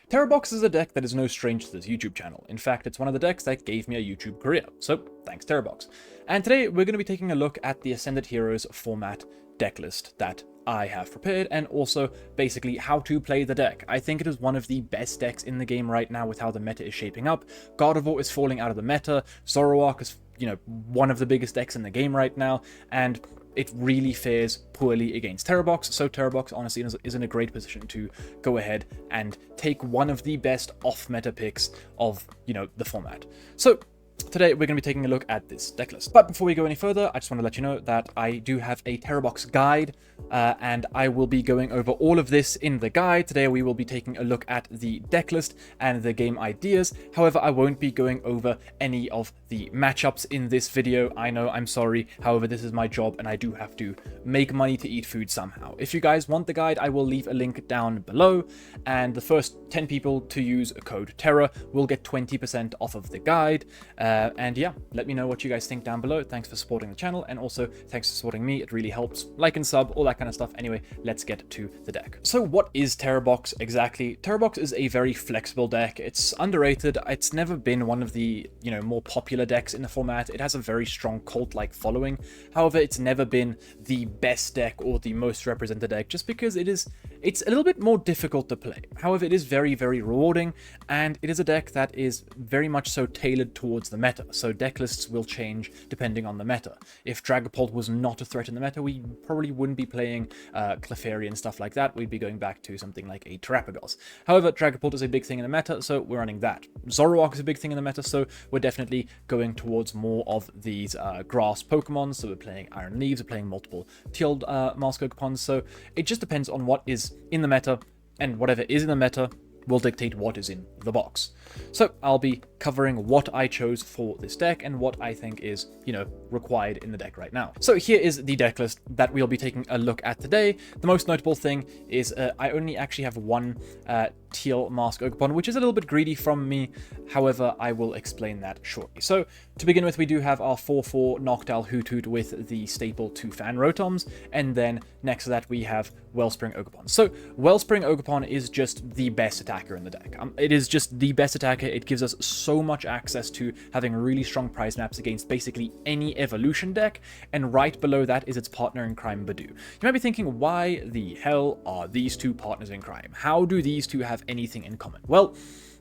Terabox is a deck that is no stranger to this YouTube channel. In fact, it's one of the decks that gave me a YouTube career, so thanks Terabox. And today we're going to be taking a look at the Ascended Heroes format deck list that I have prepared, and also basically how to play the deck. I think it is one of the best decks in the game right now with how the meta is shaping up. Gardevoir is falling out of the meta, Zoroark is, one of the biggest decks in the game right now, and it really fares poorly against Terabox, so Terabox honestly is in a great position to go ahead and take one of the best off-meta picks of, the format. So today we're going to be taking a look at this deck list. But before we go any further, I just want to let you know that I do have a Terabox guide, and I will be going over all of this in the guide. Today we will be taking a look at the deck list and the game ideas. However, I won't be going over any of the matchups in this video. I know, I'm sorry. However, this is my job and I do have to make money to eat food somehow. If you guys want the guide, I will leave a link down below, and the first 10 people to use code Tera will get 20% off of the guide. And yeah, let me know what you guys think down below. Thanks for supporting the channel, and also thanks for supporting me. It really helps. Like and sub, all that kind of stuff. Anyway, let's get to the deck. So what is Terabox exactly? Terabox is a very flexible deck. It's underrated. It's never been one of the, more popular decks in the format. It has a very strong cult-like following. However, it's never been the best deck or the most represented deck, just because it's a little bit more difficult to play. However, it is very, very rewarding, and it is a deck that is very much so tailored towards the meta. So deck lists will change depending on the meta. If Dragapult was not a threat in the meta, we probably wouldn't be playing Clefairy and stuff like that. We'd be going back to something like a Terapagos. However, Dragapult is a big thing in the meta, so we're running that. Zoroark is a big thing in the meta, so we're definitely going towards more of these grass Pokemon. So we're playing Iron Leaves, we're playing multiple Teal Mask Pokemon. So it just depends on what is in the meta, and whatever is in the meta will dictate what is in the box. So I'll be covering what I chose for this deck and what I think is, required in the deck right now. So here is the deck list that we'll be taking a look at today. The most notable thing is I only actually have one Teal Mask Ogerpon, which is a little bit greedy from me. However, I will explain that shortly. So to begin with, we do have our 4/4 Noctowl Hoothoot with the staple 2 Fan Rotoms, and then next to that we have Wellspring Ogerpon. So Wellspring Ogerpon is just the best attacker in the deck. It is just the best attacker. It gives us so much access to having really strong prize maps against basically any evolution deck, and right below that is its partner in crime, Badoo. You might be thinking, why the hell are these two partners in crime? How do these two have anything in common? Well,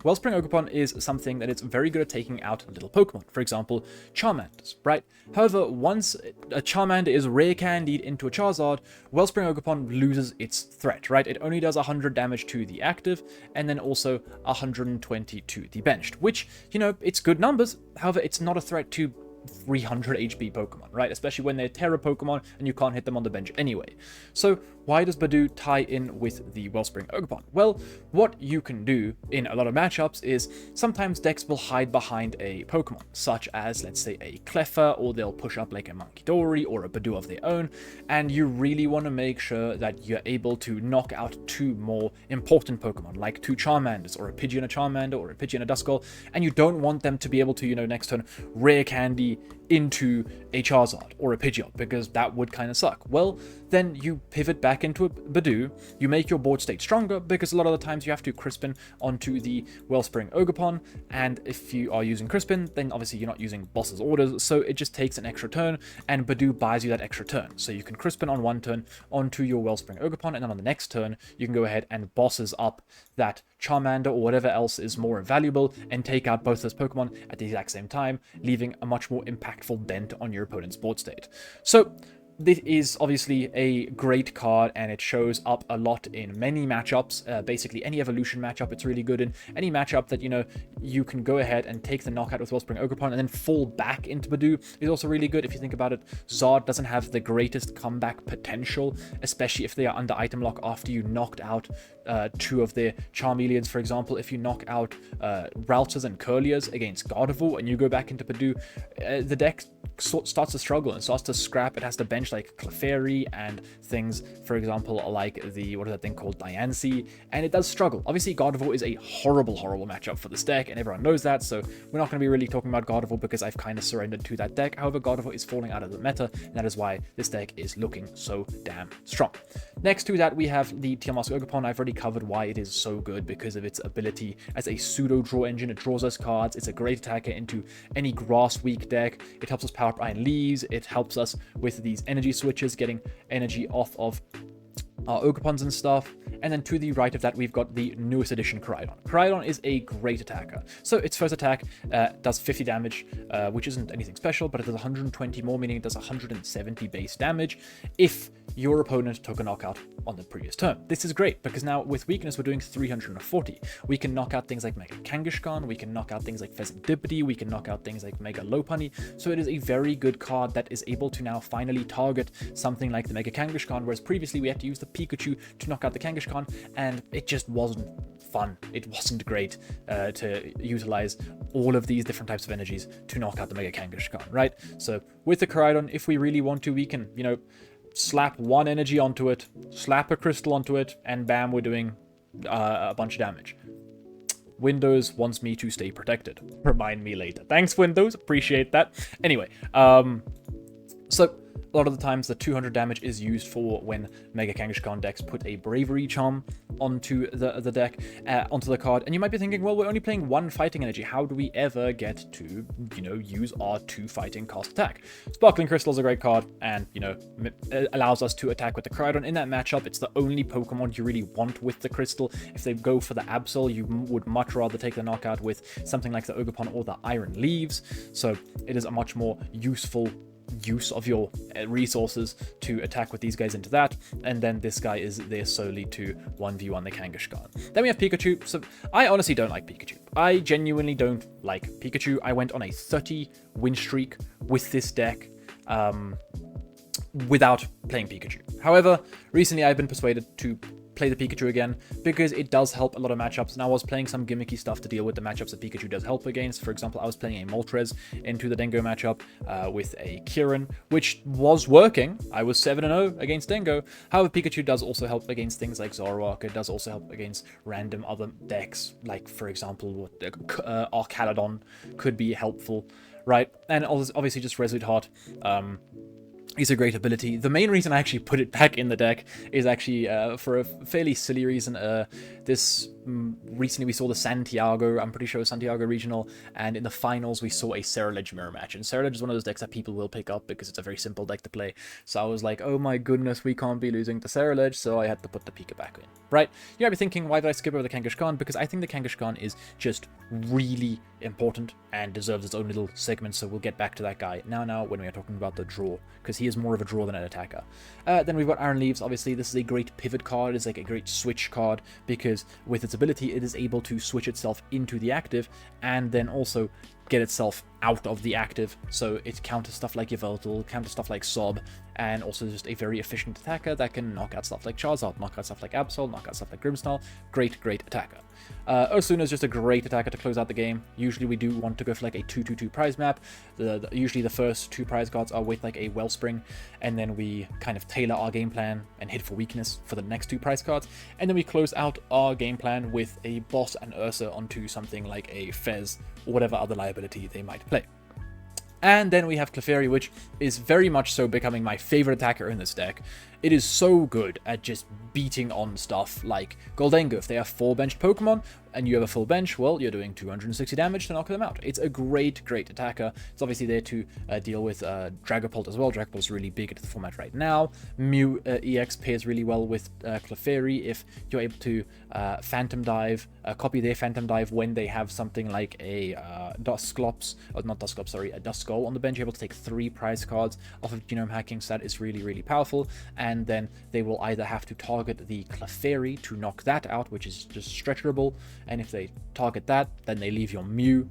Wellspring Ogerpon is something that it's very good at taking out little Pokemon, for example, Charmanders, right? However, once a Charmander is rare candied into a Charizard, Wellspring Ogerpon loses its threat, right? It only does 100 damage to the active, and then also 120 to the benched, which, it's good numbers. However, it's not a threat to 300 HP Pokemon, right? Especially when they're Tera Pokemon and you can't hit them on the bench anyway. So why does Badoo tie in with the Wellspring Ogerpon? Well, what you can do in a lot of matchups is sometimes decks will hide behind a Pokemon, such as, let's say, a Cleffa, or they'll push up like a Munkidori or a Badoo of their own, and you really want to make sure that you're able to knock out two more important Pokemon, like two Charmanders, or a Pidgey and a Charmander, or a Pidgey and a Duskull, and you don't want them to be able to, next turn, rare candy into a Charizard or a Pidgeot, because that would kind of suck. Well, then you pivot back into a Badoo, you make your board state stronger, because a lot of the times you have to Crispin onto the Wellspring Ogerpon, and if you are using Crispin, then obviously you're not using boss's orders, so it just takes an extra turn, and Badoo buys you that extra turn. So you can Crispin on one turn onto your Wellspring Ogerpon, and then on the next turn, you can go ahead and bosses up that Charmander or whatever else is more valuable, and take out both those Pokemon at the exact same time, leaving a much more impactful dent on your opponent's board state. So this is obviously a great card, and it shows up a lot in many matchups. Basically, any evolution matchup it's really good in. Any matchup that, you can go ahead and take the knockout with Wellspring Ogerpon and then fall back into Badoo is also really good. If you think about it, Zard doesn't have the greatest comeback potential, especially if they are under item lock after you knocked out two of their Charmeleons, for example. If you knock out Raltsers and Curliers against Gardevoir and you go back into Badoo, the deck starts to struggle and starts to scrap. It has to bench like Clefairy and things, for example, like the, what is that thing called, Diancie, and it does struggle. Obviously, Gardevoir is a horrible matchup for this deck, and everyone knows that, so we're not going to be really talking about Gardevoir because I've kind of surrendered to that deck. However, Gardevoir is falling out of the meta, and that is why this deck is looking so damn strong. Next to that, we have the Tiamat Ogerpon. I've already covered why it is so good because of its ability as a pseudo draw engine. It draws us cards. It's a great attacker into any grass weak deck. It helps us power up Iron Leaves. It helps us with these energy switches, getting energy off of our Ogerpons and stuff. And then to the right of that, we've got the newest edition, Koraidon. Koraidon is a great attacker. So its first attack does 50 damage, which isn't anything special, but it does 120 more, meaning it does 170 base damage if your opponent took a knockout on the previous turn. This is great because now with weakness, we're doing 340. We can knock out things like Mega Kangaskhan, we can knock out things like Pheasantipity, we can knock out things like Mega Lopunny. So it is a very good card that is able to now finally target something like the Mega Kangaskhan, whereas previously we had to use the Pikachu to knock out the Kangaskhan, and it just wasn't fun. It wasn't great to utilize all of these different types of energies to knock out the Mega Kangaskhan, right? So with the Koraidon, if we really want to, we can, you know, slap one energy onto it, slap a crystal onto it, and bam, we're doing a bunch of damage. Windows wants me to stay protected. Remind me later. Thanks, Windows. Appreciate that. Anyway, so a lot of the times the 200 damage is used for when Mega Kangaskhan decks put a Bravery Charm onto the deck, onto the card. And you might be thinking, well, we're only playing one fighting energy. How do we ever get to, you know, use our 2 fighting cost attack? Sparkling Crystal is a great card, and, you know, it allows us to attack with the Koraidon. In that matchup, it's the only Pokemon you really want with the Crystal. If they go for the Absol, you would much rather take the knockout with something like the Ogerpon or the Iron Leaves. So it is a much more useful use of your resources to attack with these guys into that, and then this guy is there solely to 1v1 the Kangaskhan. Then we have Pikachu. So I honestly don't like Pikachu. I genuinely don't like Pikachu. I went on a 30 win streak with this deck without playing Pikachu. However, recently I've been persuaded to play the Pikachu again because it does help a lot of matchups, and I was playing some gimmicky stuff to deal with the matchups that Pikachu does help against. For example, I was playing a Moltres into the Dengo matchup with a Kieran, which was working. I was 7-0 against Dengo. However, Pikachu does also help against things like Zoroark. It does also help against random other decks, like, for example, Archaludon could be helpful, right? And obviously just Resolute Heart is a great ability. The main reason I actually put it back in the deck is actually for a fairly silly reason. Recently we saw the Santiago, I'm pretty sure Santiago Regional, and in the finals we saw a Ceruledge mirror match. And Ceruledge is one of those decks that people will pick up because it's a very simple deck to play. So I was like, oh my goodness, we can't be losing to Ceruledge, so I had to put the Pika back in. Right? You might be thinking, why did I skip over the Kangaskhan? Because I think the Kangaskhan is just really important and deserves its own little segment, so we'll get back to that guy now when we are talking about the draw, because he is more of a draw than an attacker. Then we've got Iron Leaves. Obviously, this is a great pivot card. It's like a great switch card, because with its ability, it is able to switch itself into the active and then also get itself out of the active, so it counters stuff like Yveltal, counters stuff like Sob, and also just a very efficient attacker that can knock out stuff like Charizard, knock out stuff like Absol, knock out stuff like Grimmsnarl. Great attacker. Osuna is just a great attacker to close out the game. Usually we do want to go for like a 2-2-2 prize map. Usually the first 2 prize cards are with like a Wellspring, and then we kind of tailor our game plan and hit for weakness for the next 2 prize cards, and then we close out our game plan with a Boss and Ursa onto something like a Fez or whatever other liability they might play. And then we have Clefairy, which is very much so becoming my favorite attacker in this deck. It is so good at just beating on stuff like Goldengo. If they have 4 benched Pokemon and you have a full bench, well, you're doing 260 damage to knock them out. It's a great attacker. It's obviously there to deal with Dragapult as well. Dragapult's really big into the format right now. Mew EX pairs really well with Clefairy if you're able to Phantom Dive, copy their Phantom Dive when they have something like a Dusclops, or not Dusclops, sorry, a Duskull on the bench. You're able to take 3 prize cards off of Genome Hacking, so that is really powerful. And then they will either have to target the Clefairy to knock that out, which is just stretcherable, and if they target that, then they leave your Mew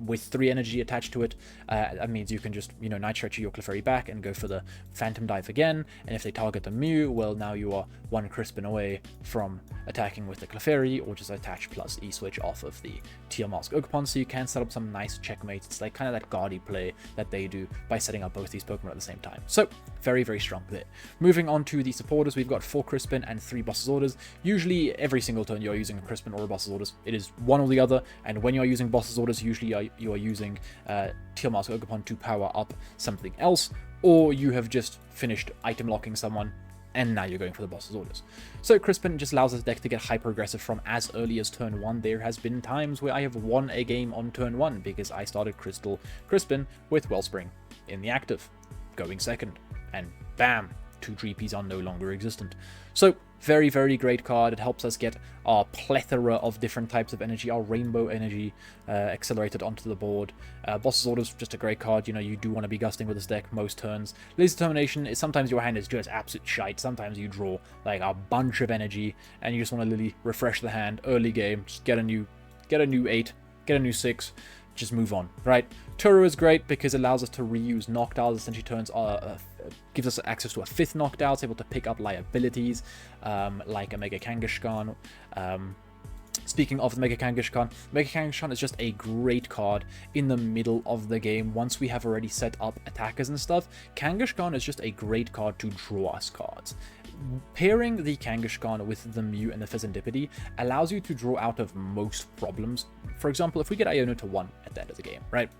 with 3 energy attached to it. That means you can just, Night Stretcher your Clefairy back and go for the Phantom Dive again. And if they target the Mew, well, now you are 1 Crispin away from attacking with the Clefairy, or just attach plus E-Switch off of the Teal Mask Ogerpon, so you can set up some nice checkmates. It's like kind of that Guardy play that they do by setting up both these Pokemon at the same time. So, very, very strong there. Moving on to the supporters, we've got 4 Crispin and 3 Boss's Orders. Usually, every single turn you're using a Crispin or a Boss's Orders. It is one or the other, and when you're using Boss's Orders, usually you are using Teal Mask Ogerpon to power up something else, or you have just finished item locking someone, and now you're going for the Boss's Orders. So Crispin just allows this deck to get hyper-aggressive from as early as turn 1. There has been times where I have won a game on turn 1 because I started Crispin with Wellspring in the active, going second, and bam, 2 GPs are no longer existent. So, very, very great card. It helps us get our plethora of different types of energy, our rainbow energy accelerated onto the board. Boss's Orders, just a great card. You do want to be gusting with this deck most turns. Laser Determination is sometimes your hand is just absolute shite. Sometimes you draw like a bunch of energy and you just want to literally refresh the hand early game. Just get a new 8, get a new 6. Just move on, right? Tera is great because it allows us to reuse Knockdowns. Essentially gives us access to a 5th Knockdown. It's able to pick up liabilities like a Mega Kangaskhan. Speaking of the Mega Kangaskhan is just a great card in the middle of the game. Once we have already set up attackers and stuff, Kangaskhan is just a great card to draw us cards. Pairing the Kangaskhan with the Mew and the Fezandipity allows you to draw out of most problems. For example, if we get Iono to 1 at the end of the game, right?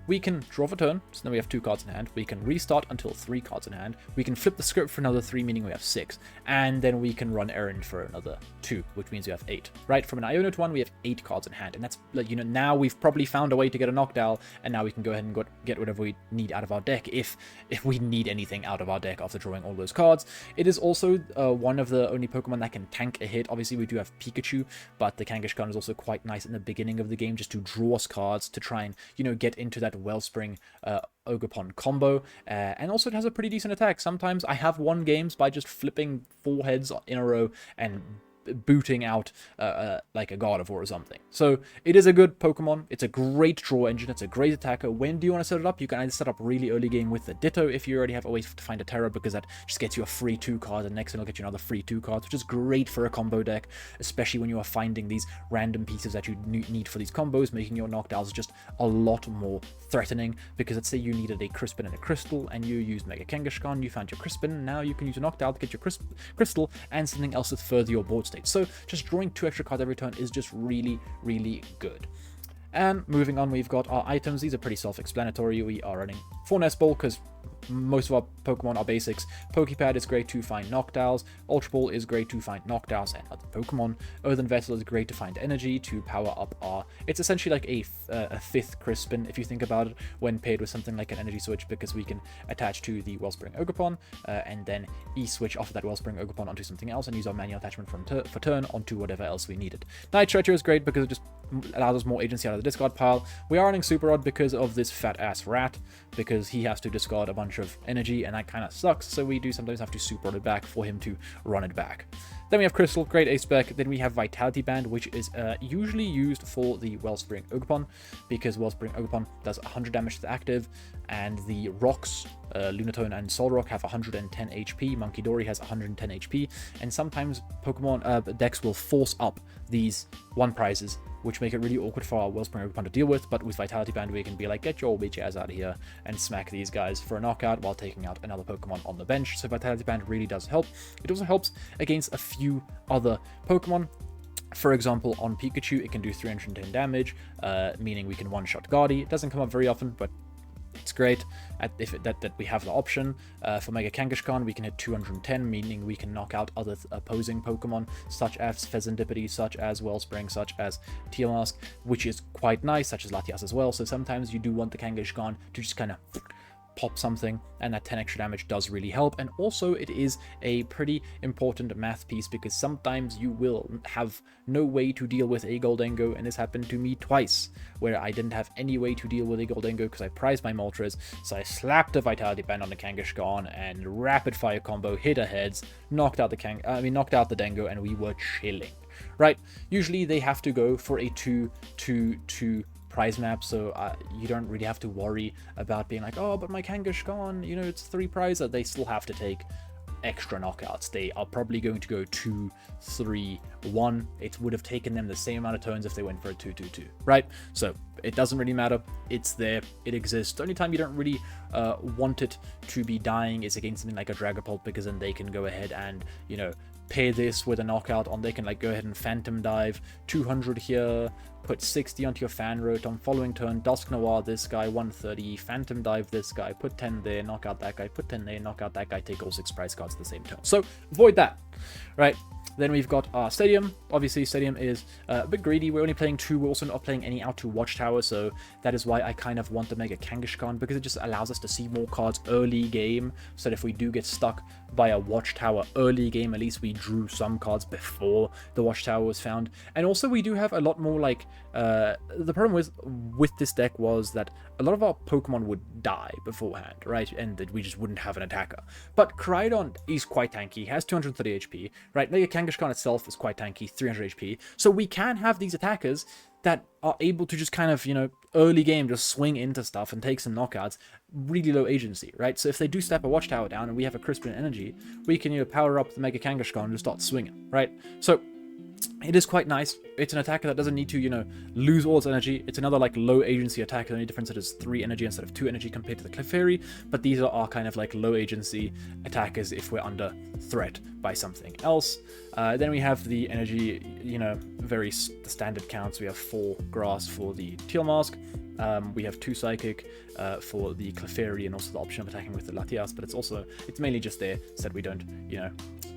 We can draw for turn, so now we have 2 cards in hand. We can restart until 3 cards in hand. We can flip the script for another 3, meaning we have 6. And then we can run errand for another 2, which means we have 8. Right? From an Iono to 1, we have 8 cards in hand. And that's, like, now we've probably found a way to get a knockdown, and now we can go ahead and get whatever we need out of our deck, if we need anything out of our deck after drawing all those cards. It is also one of the only Pokemon that can tank a hit. Obviously, we do have Pikachu, but the Kangaskhan is also quite nice in the beginning of the game, just to draw us cards, to try and, get into that Wellspring Ogerpon combo, and also it has a pretty decent attack. Sometimes I have won games by just flipping 4 heads in a row and booting out like a Gardevoir or something. So it is a good Pokemon. It's a great draw engine. It's a great attacker. When do you want to set it up? You can either set up really early game with the Ditto if you already have a way to find a Tera, because that just gets you a free 2 card, and next turn will get you another free 2 cards, which is great for a combo deck, especially when you are finding these random pieces that you need for these combos, making your knockdowns just a lot more threatening. Because let's say you needed a Crispin and a Crystal, and you used Mega Kangaskhan, you found your Crispin, now you can use a knockdown to get your Crystal and something else to further your board state. So just drawing 2 extra cards every turn is just really, really good. And moving on, we've got our items. These are pretty self-explanatory. We are running 4 Nest Ball because most of our Pokemon are basics. Pokepad is great to find knockdowns. Ultra Ball is great to find knockdowns and other Pokemon. Earthen Vessel is great to find energy to power up our... It's essentially like a 5th Crispin, if you think about it, when paired with something like an energy switch, because we can attach to the Wellspring Ogerpon and then E-switch off of that Wellspring Ogerpon onto something else and use our manual attachment for turn onto whatever else we needed. Night Stretcher is great because it just allows us more agency out of the discard pile. We are running Super Rod because of this fat-ass rat, because he has to discard a bunch of energy, and that kind of sucks, so we do sometimes have to Super Rod it back for him to run it back. Then we have Crystal, great ace spec. Then we have Vitality Band, which is usually used for the Wellspring Ogerpon, because Wellspring Ogerpon does 100 damage to the active, and the rocks, Lunatone and Solrock, have 110 HP, Monkey Dory has 110 HP, and sometimes Pokemon decks will force up these 1 prizes, which make it really awkward for our Wellspring Ogerpon to deal with. But with Vitality Band, we can be like, get your bitch ass out of here and smack these guys for a knockout while taking out another Pokemon on the bench. So Vitality Band really does help. It also helps against a few other Pokemon. For example, on Pikachu, it can do 310 damage, meaning we can one-shot Guardy. It doesn't come up very often, but it's great that we have the option. For Mega Kangaskhan, we can hit 210, meaning we can knock out other opposing Pokemon, such as Fezandipity, such as Wellspring, such as Teal Mask, which is quite nice, such as Latias as well. So sometimes you do want the Kangaskhan to just kind of pop something, and that 10 extra damage does really help. And also it is a pretty important math piece, because sometimes you will have no way to deal with a Goldengo, and this happened to me twice, where I didn't have any way to deal with a Goldengo because I prized my Moltres, so I slapped a Vitality Band on the Kangaskhan and rapid fire combo, hit a heads, knocked out the Dengo, and we were chilling. Right? Usually they have to go for a 2/2/2 prize map, so you don't really have to worry about being like, oh, but my Kangaskhan gone, you know, it's 3 prizes. They still have to take extra knockouts. They are probably going to go 2, 3, 1. It would have taken them the same amount of turns if they went for a 2-2-2, right? So it doesn't really matter. It's there. It exists. The only time you don't really want it to be dying is against something like a Dragapult, because then they can go ahead and, you know, pair this with a knockout on. They can like go ahead and Phantom Dive 200 here, put 60 onto your Fan Rotom, following turn Dusk Noir this guy 130, Phantom Dive this guy, put 10 there, knock out that guy, put 10 there, knock out that guy, take all 6 prize cards at the same turn. So avoid that, right? Then we've got our Stadium. Obviously, Stadium is a bit greedy. We're only playing 2. We're also not playing any out to Watchtower, so that is why I kind of want to make a Kangaskhan, because it just allows us to see more cards early game, so that if we do get stuck by a Watchtower early game, at least we drew some cards before the Watchtower was found. And also, we do have a lot more, like, the problem with this deck was that a lot of our Pokemon would die beforehand, right? And that we just wouldn't have an attacker. But Koraidon is quite tanky, has 230 HP, right? Mega Kangaskhan itself is quite tanky, 300 HP. So we can have these attackers that are able to just kind of, you know, early game just swing into stuff and take some knockouts, really low agency, right? So if they do step a Watchtower down and we have a Crispin Energy, we can, you know, power up the Mega Kangaskhan and just start swinging, right? So it is quite nice. It's an attacker that doesn't need to, you know, lose all its energy. It's another, like, low agency attacker. The only difference is it is 3 energy instead of 2 energy compared to the Clefairy, but these are kind of, like, low agency attackers if we're under threat by something else. Then we have the energy, you know, very standard counts. We have 4 grass for the Teal Mask. We have 2 psychic for the Clefairy, and also the option of attacking with the Latias, but it's mainly just there so that we don't, you know,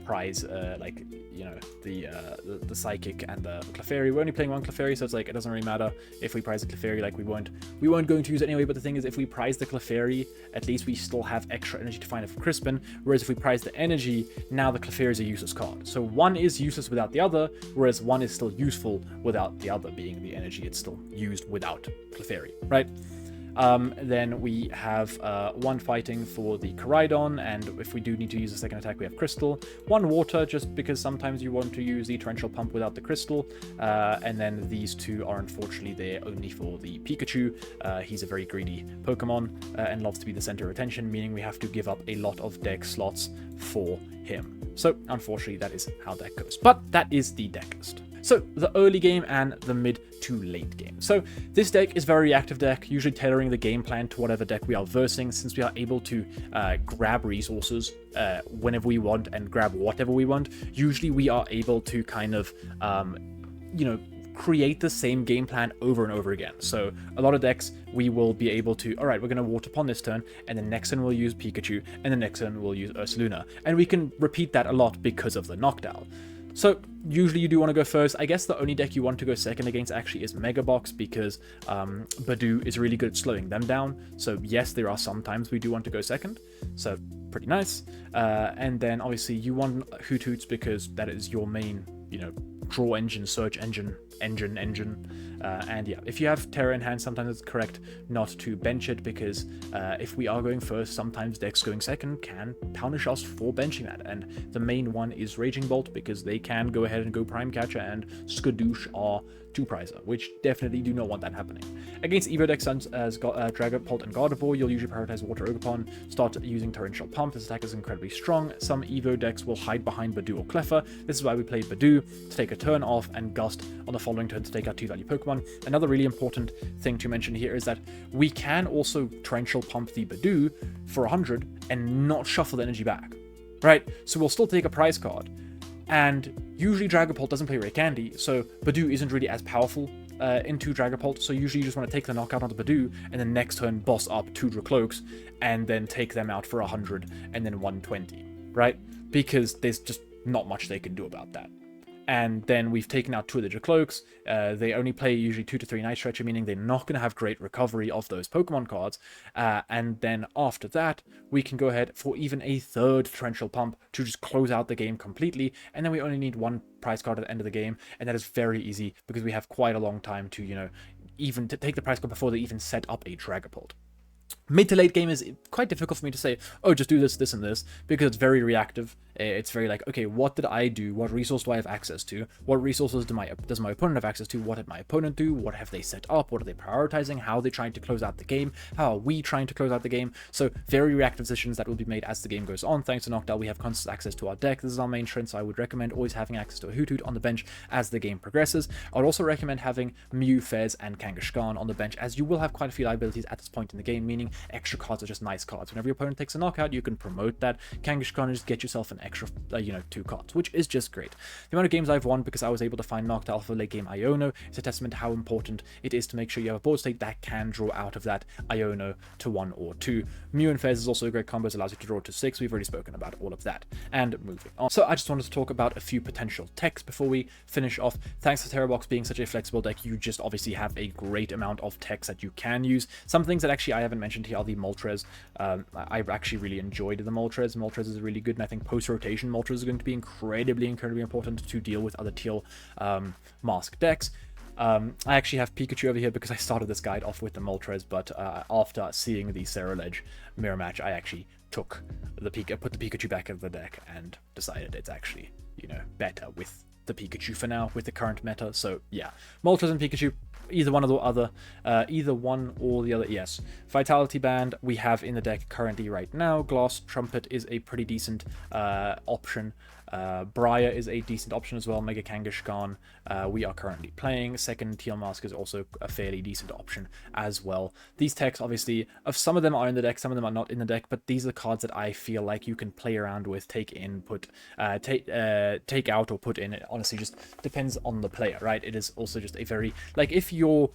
prize like, you know, the psychic and the Clefairy. We're only playing 1 Clefairy, so it's like it doesn't really matter if we prize the Clefairy. Like we weren't going to use it anyway. But the thing is, if we prize the Clefairy, at least we still have extra energy to find it for Crispin. Whereas if we prize the energy, now the Clefairy is a useless card. So one is useless without the other, whereas one is still useful without the other being the energy. It's still used without Clefairy, right? Then we have 1 fighting for the Koraidon, and if we do need to use a second attack, we have Crystal. 1 water, just because sometimes you want to use the Torrential Pump without the Crystal. And then these 2 are unfortunately there only for the Pikachu. He's a very greedy Pokemon and loves to be the center of attention, meaning we have to give up a lot of deck slots for him. So unfortunately, that is how that goes. But that is the deck list. So the early game and the mid to late game. So this deck is a very reactive deck, usually tailoring the game plan to whatever deck we are versing, since we are able to grab resources whenever we want and grab whatever we want. Usually we are able to kind of, you know, create the same game plan over and over again. So a lot of decks we will be able to, all right, we're going to Water Pond this turn, and the next turn we'll use Pikachu, and the next turn we'll use Ursaluna. And we can repeat that a lot because of the knockdown. So usually you do want to go first. I guess the only deck you want to go second against actually is Mega Box, because Badoo is really good at slowing them down. So yes, there are some times we do want to go second. So pretty nice. And then obviously you want Hoot Hoots because that is your main, you know, draw engine, search engine. And yeah, if you have Tera in hand, sometimes it's correct not to bench it, because if we are going first, sometimes decks going second can punish us for benching that. And the main one is Raging Bolt, because they can go ahead and go Prime Catcher and Skadoosh our 2-prizer, which definitely do not want that happening. Against Evo decks as Dragapult and Gardevoir, you'll usually prioritize Water Ogerpon, start using Torrential Pump. This attack is incredibly strong. Some Evo decks will hide behind Badoo or Cleffa. This is why we play Badoo to take a turn off, and Gust on the following turn to take out 2-value Pokemon. Another really important thing to mention here is that we can also Torrential Pump the Badoo for 100 and not shuffle the energy back, right? So we'll still take a prize card. And usually Dragapult doesn't play Rare Candy, so Badoo isn't really as powerful into Dragapult, so usually you just want to take the knockout onto Badoo, and then next turn boss up 2 Dracloaks, and then take them out for 100, and then 120, right? Because there's just not much they can do about that. And then we've taken out 2 of the Dracloaks. They only play usually 2 to 3 Night Stretcher, meaning they're not going to have great recovery of those Pokemon cards. And then after that, we can go ahead for even a 3rd Torrential Pump to just close out the game completely. And then we only need 1 prize card at the end of the game. And that is very easy, because we have quite a long time to, you know, even to take the prize card before they even set up a Dragapult. Mid to late game is quite difficult for me to say, oh, just do this, this, and this, because it's very reactive, It's very like, okay, what did I do? What resource do I have access to? What resources does my opponent have access to? What did my opponent do? What have they set up? What are they prioritizing? How are they trying to close out the game? How are we trying to close out the game? So very reactive decisions that will be made as the game goes on. Thanks to Noctowl, we have constant access to our deck. This is our main strength, so I would recommend always having access to a Hoot on the bench as the game progresses. I would also recommend having Mew, Fez, and Kangaskhan on the bench, as you will have quite a few liabilities at this point in the game, meaning extra cards are just nice cards. Whenever your opponent takes a knockout, you can promote that Kangaskhan and just get yourself an extra, 2 cards, which is just great. The amount of games I've won because I was able to find Noctowl for late game Iono is a testament to how important it is to make sure you have a board state that can draw out of that Iono to 1 or 2. Mew and Fez is also a great combo, it allows you to draw to 6. We've already spoken about all of that. And moving on. So I just wanted to talk about a few potential techs before we finish off. Thanks to Tera being such a flexible deck, you just obviously have a great amount of techs that you can use. Some things that actually I haven't mentioned here are the Moltres. I've actually really enjoyed the Moltres. Moltres is really good, and I think post-rotation Moltres is going to be incredibly important to deal with other teal mask decks. I actually have Pikachu over here because I started this guide off with the Moltres, but after seeing the Ceruledge mirror match, I actually put the Pikachu back in the deck and decided it's actually, better with the Pikachu for now with the current meta. So yeah, Moltres and Pikachu, either one or the other, yes. Vitality Band we have in the deck currently right now. Glass Trumpet is a pretty decent option. Briar is a decent option as well. Mega Kangaskhan we are currently playing. Second Teal Mask is also a fairly decent option as well. These techs, obviously, some of them are in the deck, some of them are not in the deck, but these are cards that I feel like you can play around with, take in, take out or put in. It honestly just depends on the player, right? It is also just a very, like, if your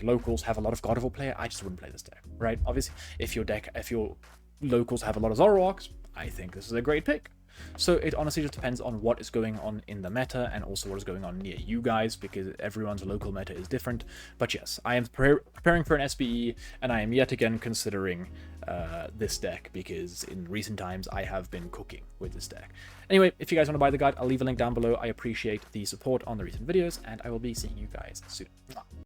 locals have a lot of God of War player, I just wouldn't play this deck, right? Obviously, if your locals have a lot of Zoroarks, I think this is a great pick. So it honestly just depends on what is going on in the meta and also what is going on near you guys, because everyone's local meta is different. But yes, I am preparing for an SBE, and I am yet again considering this deck, because in recent times I have been cooking with this deck. Anyway, if you guys want to buy the guide, I'll leave a link down below. I appreciate the support on the recent videos, and I will be seeing you guys soon.